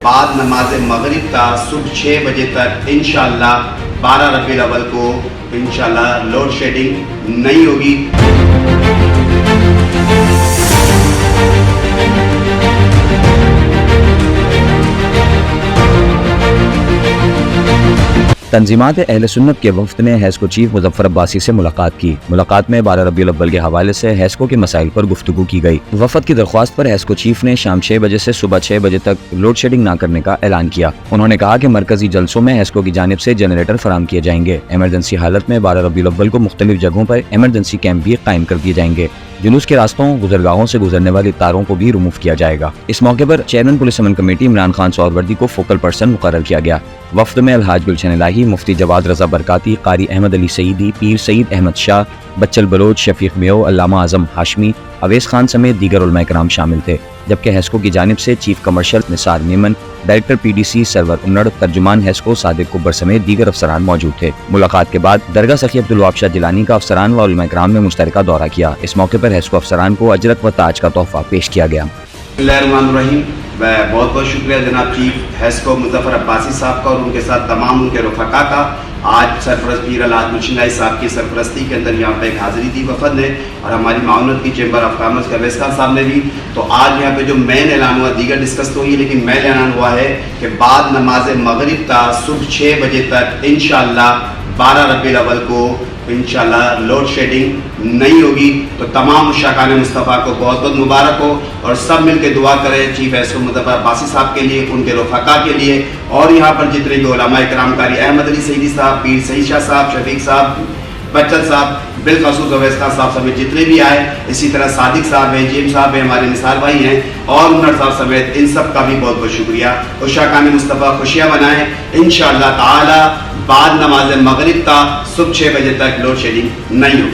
بعد نماز مغرب تا صبح 6 بجے تک انشاءاللہ 12 ربیع الاول کو انشاءاللہ لوڈ شیڈنگ نہیں ہوگی۔ تنظیمات اہل سنت کے وفد نے ہیسکو چیف مظفر عباسی سے ملاقات کی۔ ملاقات میں 12 ربیع الاول کے حوالے سے ہیسکو کے مسائل پر گفتگو کی گئی۔ وفد کی درخواست پر ہیسکو چیف نے شام 6 بجے سے صبح 6 بجے تک لوڈ شیڈنگ نہ کرنے کا اعلان کیا۔ انہوں نے کہا کہ مرکزی جلسوں میں ہیسکو کی جانب سے جنریٹر فراہم کیے جائیں گے۔ ایمرجنسی حالت میں 12 ربیع الاول کو مختلف جگہوں پر ایمرجنسی کیمپ بھی قائم کر دیے جائیں گے۔ جلوس کے راستوں گزرگاہوں سے گزرنے والی تاروں کو بھی ریموو کیا جائے گا۔ اس موقع پر چیئرمین پولیس امن کمیٹی عمران خان سہروردی کو فوکل پرسن مقرر کیا گیا۔ وفد میں الحاج گلشن الہی، مفتی جواد رضا برکاتی، قاری احمد علی سعیدی، پیر سعید احمد شاہ، بچل بلوچ، شفیق میو، علامہ اعظم ہاشمی، اویس خان سمیت دیگر علماء کرام شامل تھے، جبکہ ہیسکو کی جانب سے chief commercial Nisar Memon, director P D C Sarwar Unar, ترجمان ہیسکو صادق کبر سمیت دیگر افسران موجود تھے۔ ملاقات کے بعد درگاہ سخی عبدالوہاب شاہ جیلانی کا افسران و علماء کرام نے مشترکہ دورہ کیا۔ اس موقع پر ہیسکو افسران کو اجرت و تاج کا تحفہ پیش کیا گیا۔ بسم اللہ الرحمن الرحیم۔ بہت بہت شکریہ جناب چیف ہیسکو مظفر عباسی صاحب کا اور ان کے ساتھ تمام ان کے رفقا کا۔ آج سرپرست پیر الحاج گلشن الہی صاحب کی سرپرستی کے اندر یہاں پہ ایک حاضری دی وفد نے، اور ہماری معاونت کی چیمبر آف کامرس کے اویس خان صاحب نے بھی۔ تو آج یہاں پہ جو مین اعلان ہوا، دیگر ڈسکس تو ہوئی لیکن مین اعلان ہوا ہے کہ بعد نماز مغرب تا صبح 6 بجے تک انشاءاللہ 12 ربیع الاول کو انشاءاللہ لوڈ شیڈنگ نہیں ہوگی۔ تو تمام مشتاقان مصطفیٰ کو بہت بہت مبارک ہو، اور سب مل کے دعا کریں چیف ہیسکو مظفر عباسی صاحب کے لیے، ان کے رفقا کے لیے، اور یہاں پر جتنے بھی علماء کرام، قاری احمد علی سعیدی صاحب، پیر سعید شاہ صاحب، شفیق صاحب، بچل صاحب، بالخصوص اویس خان صاحب سمیت جتنے بھی آئے، اسی طرح صادق صاحب ہیں، جیم صاحب ہیں، ہمارے نثار بھائی ہیں، اور انڑ صاحب سمیت، ان سب کا بھی بہت بہت شکریہ۔ عشاقان مصطفیٰ خوشیاں منائیں انشاءاللہ تعالی۔ بعد نماز مغرب تا صبح 6 بجے تک لوڈ شیڈنگ نہیں ہوگی۔